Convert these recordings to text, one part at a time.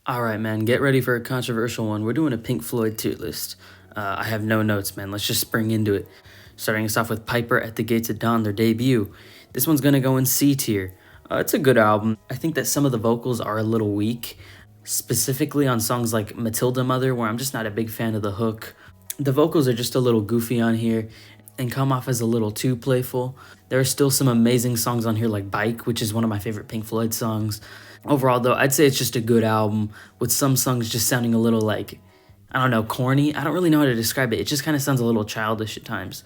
All right, man, get ready for a controversial one. We're doing a Pink Floyd tier list. I have no notes, man. Let's just spring into it. Starting us off with Piper at the Gates of Dawn, their debut. This one's gonna go in C tier. It's a good album. I think that some of the vocals are a little weak, specifically on songs like Matilda Mother, where I'm just not a big fan of the hook. The vocals are just a little goofy on here and come off as a little too playful. There are still some amazing songs on here like Bike, which is one of my favorite Pink Floyd songs. Overall, though, I'd say it's just a good album with some songs just sounding a little like, I don't know, corny. I don't really know how to describe it. It just kind of sounds a little childish at times.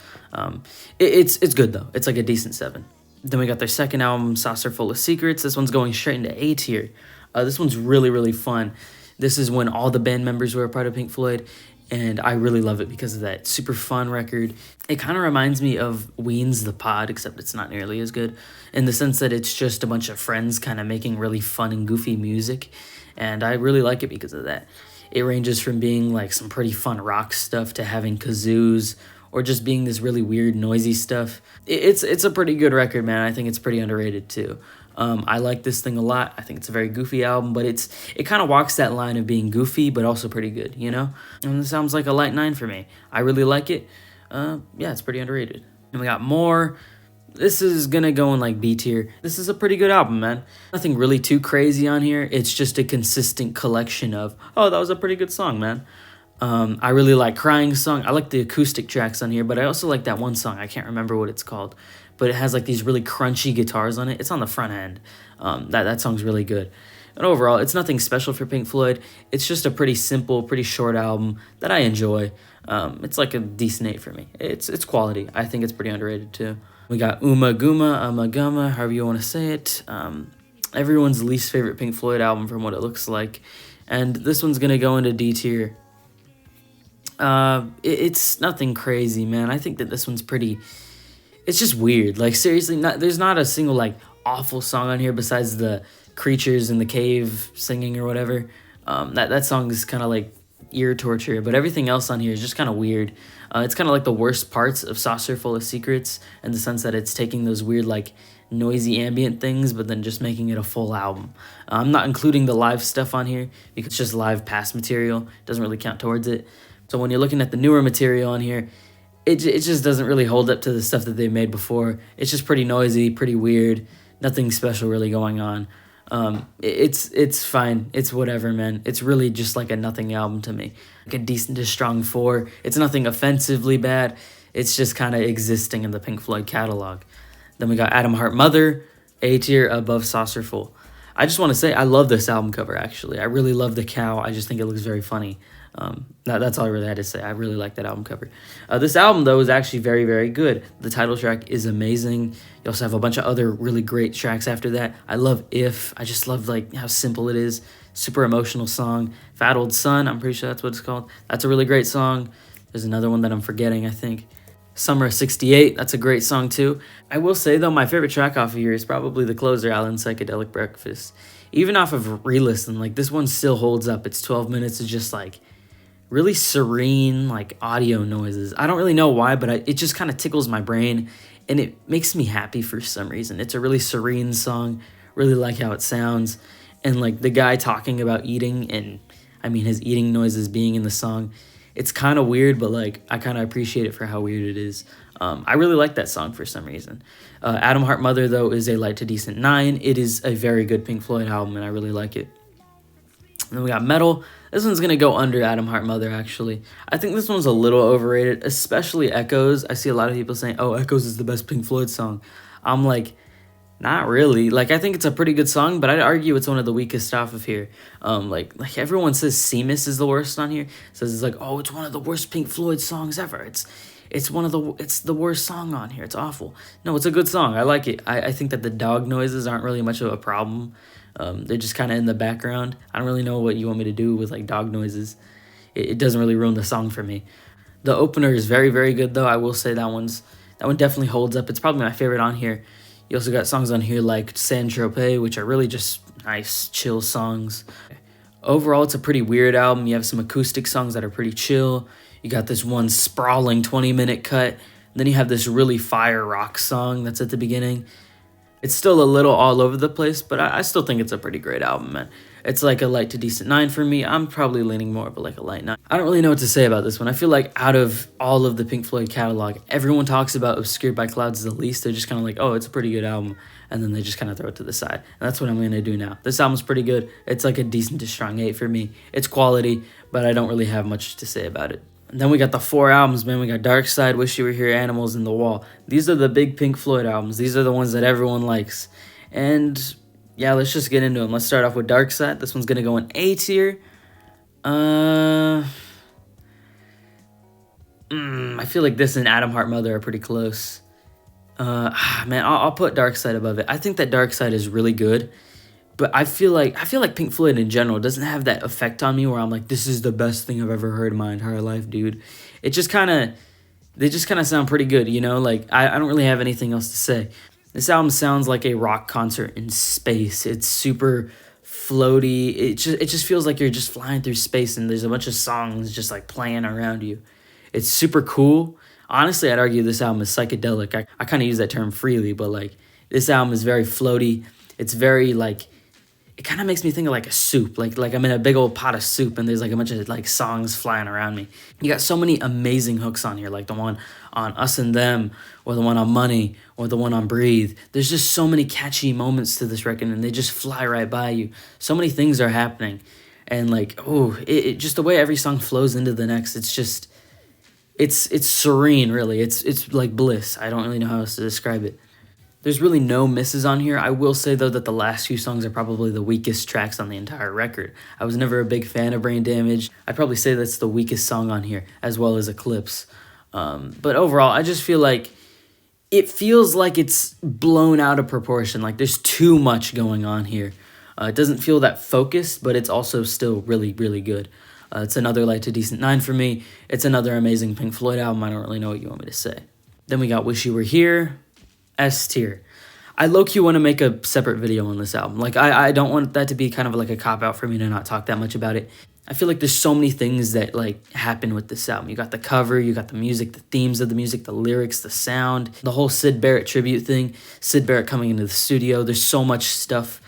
It's good, though. It's like a decent 7. Then we got their second album, Saucer Full of Secrets. This one's going straight into A tier. This one's really, really fun. This is when all the band members were a part of Pink Floyd, and I really love it because of that. Super fun record. It kind of reminds me of Ween's The Pod, except it's not nearly as good, in the sense that it's just a bunch of friends kind of making really fun and goofy music, and I really like it because of that. It ranges from being like some pretty fun rock stuff to having kazoos, or just being this really weird noisy stuff. It's a pretty good record, man. I think it's pretty underrated too. I like this thing a lot. I think it's a very goofy album, but it kind of walks that line of being goofy, but also pretty good, you know? And it sounds like a light 9 for me. I really like it. Yeah, it's pretty underrated. And we got more. This is gonna go in like B tier. This is a pretty good album, man. Nothing really too crazy on here. It's just a consistent collection of, oh, that was a pretty good song, man. I really like Crying Song. I like the acoustic tracks on here, but I also like that one song. I can't remember what it's called, but it has like these really crunchy guitars on it. It's on the front end. That song's really good. And overall, it's nothing special for Pink Floyd. It's just a pretty simple, pretty short album that I enjoy. It's like a decent 8 for me. It's quality. I think it's pretty underrated too. We got Uma Guma, Gumma, however you want to say it. Everyone's least favorite Pink Floyd album from what it looks like. And this one's going to go into D tier. It's nothing crazy, man. I think that this one's pretty... It's just weird. Like, seriously, there's not a single, like, awful song on here besides the creatures in the cave singing or whatever. That song is kind of, like, ear torture, but everything else on here is just kind of weird. It's kind of like the worst parts of Saucer Full of Secrets in the sense that it's taking those weird, like, noisy ambient things, but then just making it a full album. I'm not including the live stuff on here because it's just live past material. It doesn't really count towards it. So when you're looking at the newer material on here, it just doesn't really hold up to the stuff that they made before. It's just pretty noisy, pretty weird. Nothing special really going on. It's fine. It's whatever, man. It's really just like a nothing album to me. Like a decent to strong 4. It's nothing offensively bad. It's just kind of existing in the Pink Floyd catalog. Then we got Atom Heart Mother, A tier above Saucerful. I just want to say I love this album cover, actually. I really love the cow. I just think it looks very funny. That's all I really had to say. I really like that album cover. This album, though, is actually very, very good. The title track is amazing. You also have a bunch of other really great tracks after that. I love If. I just love like how simple it is. Super emotional song. Fat Old Son, I'm pretty sure that's what it's called. That's a really great song. There's another one that I'm forgetting, I think. Summer of 68, that's a great song too. I will say, though, my favorite track off of here is probably the closer, Alan's Psychedelic Breakfast. Even off of re-listen, like, this one still holds up. It's 12 minutes of just, like, really serene, like, audio noises. I don't really know why, but it just kind of tickles my brain, and it makes me happy for some reason. It's a really serene song. Really like how it sounds. And, like, the guy talking about eating, and, I mean, his eating noises being in the song, it's kind of weird, but, like, I kind of appreciate it for how weird it is. I really like that song for some reason. Atom Heart Mother, though, is a light to decent 9. It is a very good Pink Floyd album, and I really like it. And then we got Metal. This one's going to go under Atom Heart Mother, actually. I think this one's a little overrated, especially Echoes. I see a lot of people saying, oh, Echoes is the best Pink Floyd song. I'm like, not really. Like, I think it's a pretty good song, but I'd argue it's one of the weakest off of here. Like everyone says Seamus is the worst on here. Says it's like, oh, it's one of the worst Pink Floyd songs ever. It's the worst song on here. It's awful. No, it's a good song. I like it. I think that the dog noises aren't really much of a problem. They're just kind of in the background. I don't really know what you want me to do with like dog noises. It doesn't really ruin the song for me. The opener is very, very good, though. I will say that one definitely holds up. It's probably my favorite on here. You also got songs on here like Saint Tropez, which are really just nice, chill songs. Overall, it's a pretty weird album. You have some acoustic songs that are pretty chill. You got this one sprawling 20-minute cut. Then you have this really fire rock song that's at the beginning. It's still a little all over the place, but I still think it's a pretty great album, man. It's like a light to decent 9 for me. I'm probably leaning more of like a light 9. I don't really know what to say about this one. I feel like out of all of the Pink Floyd catalog, everyone talks about Obscured by Clouds the least. They're just kind of like, oh, it's a pretty good album, and then they just kind of throw it to the side. And that's what I'm going to do now. This album's pretty good. It's like a decent to strong 8 for me. It's quality, but I don't really have much to say about it. And then we got the 4 albums, man. We got Dark Side, Wish You Were Here, Animals, and The Wall. These are the big Pink Floyd albums. These are the ones that everyone likes. And yeah, let's just get into them. Let's start off with Dark Side. This one's going to go in A tier. I feel like this and Atom Heart Mother are pretty close. Man, I'll put Dark Side above it. I think that Dark Side is really good. But I feel like Pink Floyd in general doesn't have that effect on me where I'm like, this is the best thing I've ever heard in my entire life, dude. They just kind of sound pretty good, you know? Like, I don't really have anything else to say. This album sounds like a rock concert in space. It's super floaty. It just feels like you're just flying through space and there's a bunch of songs just like playing around you. It's super cool. Honestly, I'd argue this album is psychedelic. I kind of use that term freely, but like this album is very floaty. It's very like, it kind of makes me think of like a soup, like I'm in a big old pot of soup and there's like a bunch of like songs flying around me. You got so many amazing hooks on here, like the one on Us and Them, or the one on Money, or the one on Breathe. There's just so many catchy moments to this record and they just fly right by you. So many things are happening, and like, oh, it just the way every song flows into the next, it's just, it's serene, really. It's like bliss. I don't really know how else to describe it. There's really no misses on here. I will say, though, that the last few songs are probably the weakest tracks on the entire record. I was never a big fan of Brain Damage. I'd probably say that's the weakest song on here, as well as Eclipse. But overall, I just feel like it feels like it's blown out of proportion. Like there's too much going on here. It doesn't feel that focused, but it's also still really, really good. It's another light to decent 9 for me. It's another amazing Pink Floyd album. I don't really know what you want me to say. Then we got Wish You Were Here, S tier. I low-key want to make a separate video on this album. Like, I don't want that to be kind of like a cop-out for me to not talk that much about it. I feel like there's so many things that, like, happen with this album. You got the cover, you got the music, the themes of the music, the lyrics, the sound, the whole Syd Barrett tribute thing, Syd Barrett coming into the studio. There's so much stuff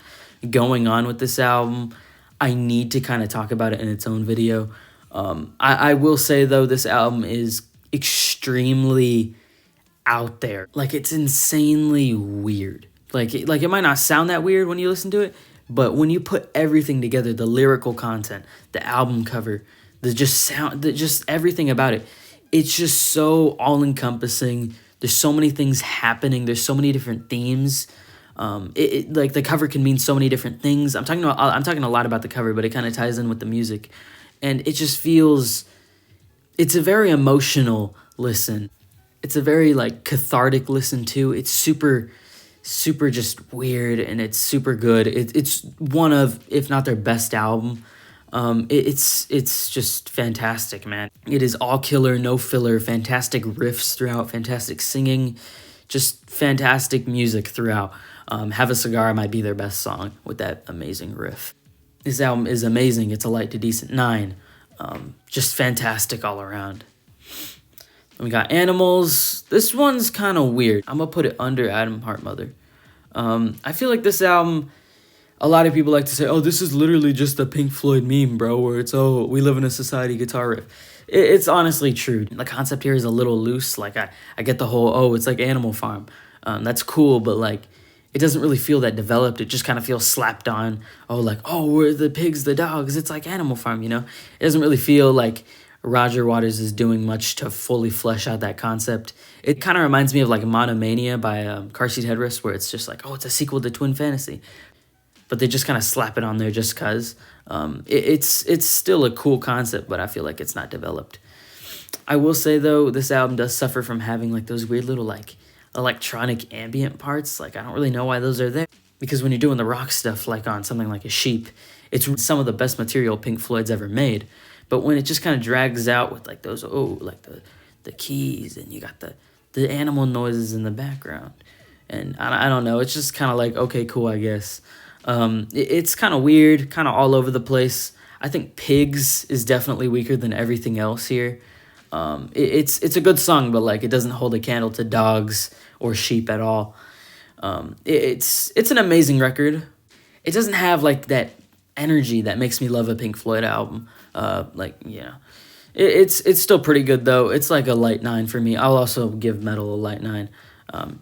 going on with this album. I need to kind of talk about it in its own video. I will say, though, this album is extremely out there. Like, it's insanely weird. Like it might not sound that weird when you listen to it, but when you put everything together, the lyrical content, the album cover, the just sound, just everything about it, it's just so all-encompassing. There's so many things happening. There's so many different themes. Like the cover can mean so many different things. I'm talking a lot about the cover, but it kind of ties in with the music, and it just feels. It's a very emotional listen. It's a very like cathartic listen too. It's super just weird, and it's super good. It's one of, if not their best album. It's just fantastic, man. It is all killer, no filler, fantastic riffs throughout, fantastic singing, just fantastic music throughout. Have a Cigar might be their best song with that amazing riff. This album is amazing. It's a light to decent 9. Just fantastic all around. Then we got Animals. This one's kind of weird. I'm going to put it under Atom Heart Mother. I feel like this album, a lot of people like to say, oh, this is literally just a Pink Floyd meme, bro, where it's, oh, we live in a society guitar riff. It's honestly true. The concept here is a little loose. Like, I get the whole, oh, it's like Animal Farm. That's cool, but, like, it doesn't really feel that developed. It just kind of feels slapped on. Oh, like, oh, we're the pigs, the dogs. It's like Animal Farm, you know? It doesn't really feel like Roger Waters is doing much to fully flesh out that concept. It kind of reminds me of, like, Monomania by Car Seat Headrest, where it's just like, oh, it's a sequel to Twin Fantasy. But they just kind of slap it on there just because. It's still a cool concept, but I feel like it's not developed. I will say, though, this album does suffer from having, like, those weird little, like, electronic ambient parts. Like, I don't really know why those are there, because when you're doing the rock stuff, like on something like A Sheep, it's some of the best material Pink Floyd's ever made. But when it just kind of drags out with like those, oh, like the keys, and you got the animal noises in the background, and I don't know, it's just kind of like, okay, cool, I guess. It's kind of weird, kind of all over the place. I think Pigs is definitely weaker than everything else here. It's a good song, but like it doesn't hold a candle to Dogs or Sheep at all. It's an amazing record. It doesn't have like that energy that makes me love a Pink Floyd album. It's still pretty good though. It's like a light 9 for me. I'll also give Metal a light 9.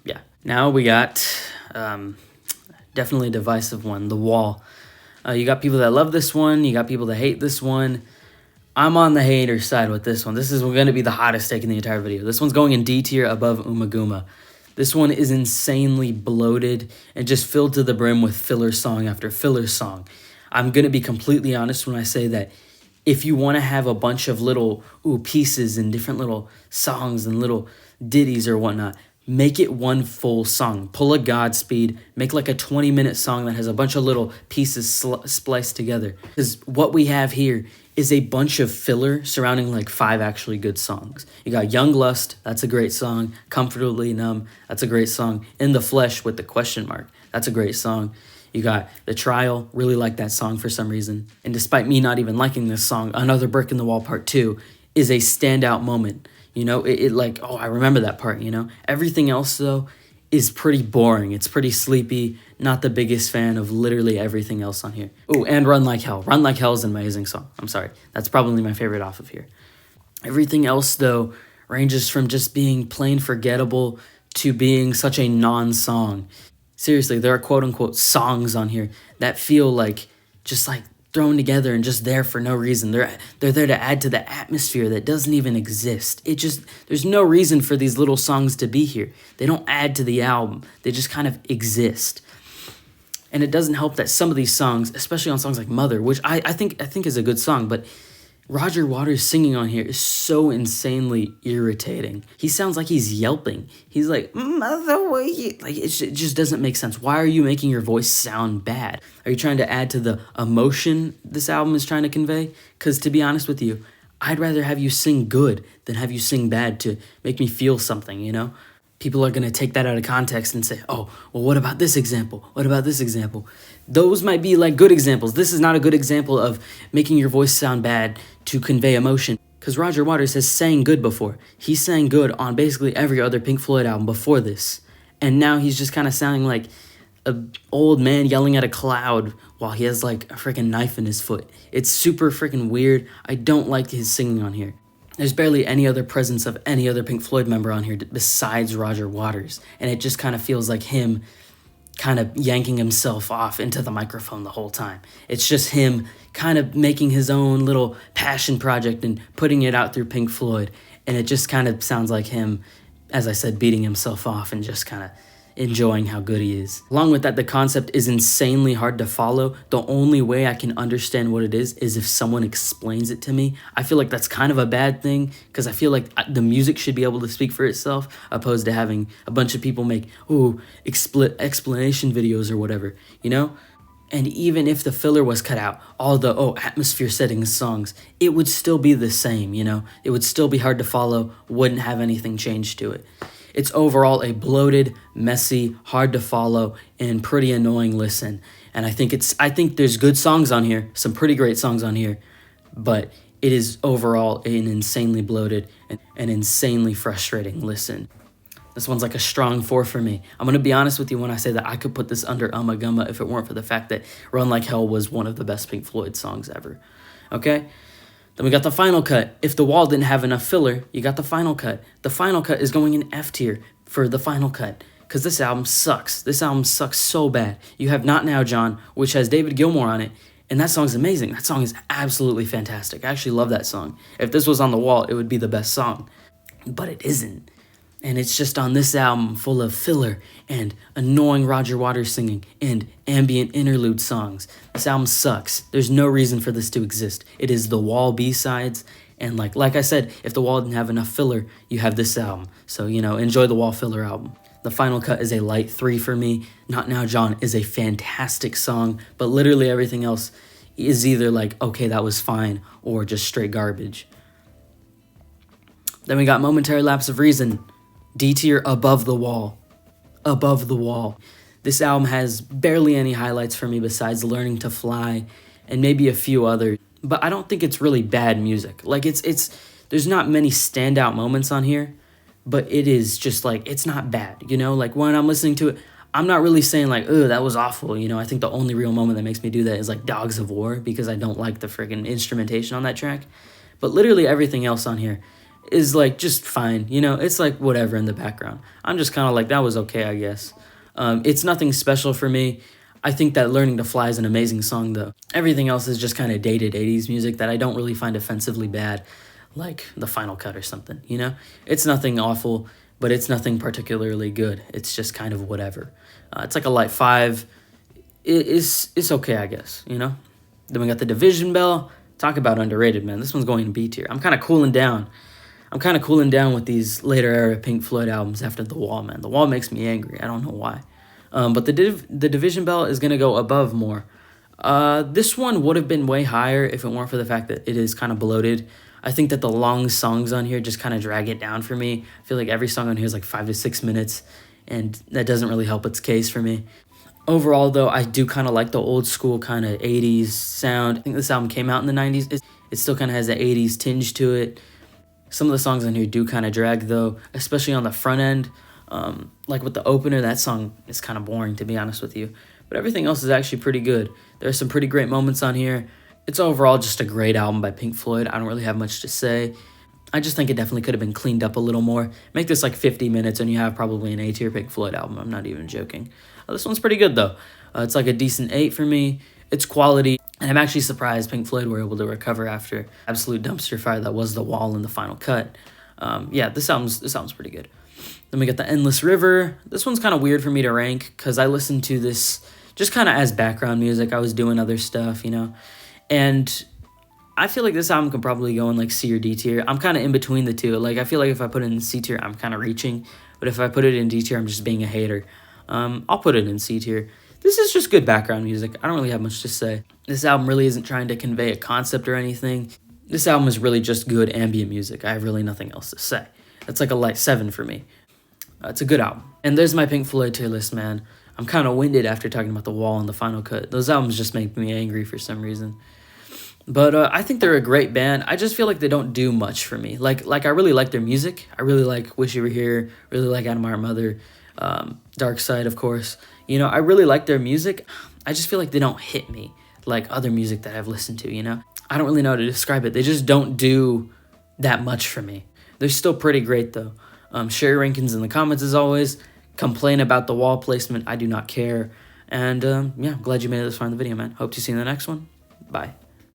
Yeah. Now we got definitely a divisive one, The Wall. You got people that love this one. You got people that hate this one. I'm on the hater side with this one. This is going to be the hottest take in the entire video. This one's going in D tier above Umaguma. This one is insanely bloated and just filled to the brim with filler song after filler song. I'm going to be completely honest when I say that if you want to have a bunch of little pieces and different little songs and little ditties or whatnot, make it one full song. Pull a Godspeed, make like a 20-minute song that has a bunch of little pieces spliced together. Because what we have here is a bunch of filler surrounding like 5 actually good songs. You got Young Lust, that's a great song. Comfortably Numb, that's a great song. In the Flesh with the question mark, that's a great song. You got The Trial, really like that song for some reason. And despite me not even liking this song, Another Brick in the Wall Part 2 is a standout moment. You know, I remember that part, you know. Everything else, though, is pretty boring. It's pretty sleepy. Not the biggest fan of literally everything else on here. Oh, and Run Like Hell. Run Like Hell is an amazing song. I'm sorry. That's probably my favorite off of here. Everything else, though, ranges from just being plain forgettable to being such a non-song. Seriously, there are quote-unquote songs on here that feel like just like thrown together and just there for no reason. They're there to add to the atmosphere that doesn't even exist. There's no reason for these little songs to be here. They don't add to the album. They just kind of exist. And it doesn't help that some of these songs, especially on songs like Mother, which I think is a good song, but Roger Waters singing on here is so insanely irritating. He sounds like he's yelping. He's like, Mother, like it just doesn't make sense. Why are you making your voice sound bad? Are you trying to add to the emotion this album is trying to convey? Because to be honest with you, I'd rather have you sing good than have you sing bad to make me feel something, you know? People are going to take that out of context and say, oh, well, what about this example? What about this example? Those might be like good examples. This is not a good example of making your voice sound bad to convey emotion. Because Roger Waters has sang good before. He sang good on basically every other Pink Floyd album before this. And now he's just kind of sounding like an old man yelling at a cloud while he has like a freaking knife in his foot. It's super freaking weird. I don't like his singing on here. There's barely any other presence of any other Pink Floyd member on here besides Roger Waters. And it just kind of feels like him kind of yanking himself off into the microphone the whole time. It's just him kind of making his own little passion project and putting it out through Pink Floyd. And it just kind of sounds like him, as I said, beating himself off and just kind of enjoying how good he is. Along with that, the concept is insanely hard to follow. The only way I can understand what it is if someone explains it to me. I feel like that's kind of a bad thing because I feel like the music should be able to speak for itself opposed to having a bunch of people make, explanation videos or whatever, you know? And even if the filler was cut out, all the, atmosphere setting songs, it would still be the same, you know? It would still be hard to follow, wouldn't have anything changed to it. It's overall a bloated, messy, hard to follow, and pretty annoying listen. And I think there's good songs on here, some pretty great songs on here, but it is overall an insanely bloated and insanely frustrating listen. This one's like a strong 4 for me. I'm going to be honest with you when I say that I could put this under Umaguma if it weren't for the fact that Run Like Hell was one of the best Pink Floyd songs ever. Okay? Then we got the final cut. If The Wall didn't have enough filler, you got the final cut. The final cut is going in F tier for the final cut because this album sucks. This album sucks so bad. You have Not Now, John, which has David Gilmour on it, and that song's amazing. That song is absolutely fantastic. I actually love that song. If this was on The Wall, it would be the best song, but it isn't. And it's just on this album full of filler and annoying Roger Waters singing and ambient interlude songs. This album sucks. There's no reason for this to exist. It is The Wall B-sides. And like I said, if The Wall didn't have enough filler, you have this album. So, enjoy The Wall filler album. The final cut is a light 3 for me. Not Now, John is a fantastic song, but literally everything else is either like, okay, that was fine, or just straight garbage. Then we got Momentary Lapse of Reason. D tier above The Wall. Above The Wall. This album has barely any highlights for me besides Learning to Fly and maybe a few others. But I don't think it's really bad music. Like there's not many standout moments on here, but it is just like, it's not bad, Like when I'm listening to it, I'm not really saying like, oh, that was awful. You know, I think the only real moment that makes me do that is like Dogs of War, because I don't like the friggin' instrumentation on that track. But literally everything else on here is like just fine. You know, it's like whatever in the background. I'm just kind of like, that was okay, I guess. It's nothing special for me. I think that Learning to Fly is an amazing song, though. Everything else is just kind of dated 80s music that I don't really find offensively bad, like The Final Cut or something, you know? It's nothing awful, but it's nothing particularly good. It's just kind of whatever. It's like a light 5. It's okay, I guess, you know? Then we got The Division Bell. Talk about underrated, man. This one's going to B tier. I'm kind of cooling down. I'm kind of cooling down with these later era Pink Floyd albums after The Wall, man. The Wall makes me angry. I don't know why. But the Division Bell is going to go above more. This one would have been way higher if it weren't for the fact that it is kind of bloated. I think that the long songs on here just kind of drag it down for me. I feel like every song on here is like 5 to 6 minutes, and that doesn't really help its case for me. Overall, though, I do kind of like the old school kind of 80s sound. I think this album came out in the 90s. It still kind of has the 80s tinge to it. Some of the songs on here do kind of drag, though, especially on the front end. Like with the opener, that song is kind of boring, to be honest with you. But everything else is actually pretty good. There are some pretty great moments on here. It's overall just a great album by Pink Floyd. I don't really have much to say. I just think it definitely could have been cleaned up a little more. Make this like 50 minutes and you have probably an A-tier Pink Floyd album. I'm not even joking. This one's pretty good, though. It's like a decent 8 for me. It's quality. And I'm actually surprised Pink Floyd were able to recover after absolute dumpster fire that was The Wall and The Final Cut. Yeah, this album's pretty good. Then we got The Endless River. This one's kind of weird for me to rank because I listened to this just kind of as background music. I was doing other stuff, you know. And I feel like this album could probably go in like C or D tier. I'm kind of in between the two. Like, I feel like if I put it in C tier, I'm kind of reaching. But if I put it in D tier, I'm just being a hater. I'll put it in C tier. This is just good background music. I don't really have much to say. This album really isn't trying to convey a concept or anything. This album is really just good ambient music. I have really nothing else to say. It's like a light 7 for me. It's a good album. And there's my Pink Floyd tier list, man. I'm kind of winded after talking about The Wall and The Final Cut. Those albums just make me angry for some reason. But I think they're a great band. I just feel like they don't do much for me. Like I really like their music. I really like Wish You Were Here. Really like Admire Mother. Dark Side, of course. You know, I really like their music. I just feel like they don't hit me like other music that I've listened to, you know? I don't really know how to describe it. They just don't do that much for me. They're still pretty great, though. Share your rankings in the comments, as always. Complain about the wall placement. I do not care. And, yeah, I'm glad you made it this far in the video, man. Hope to see you in the next one. Bye.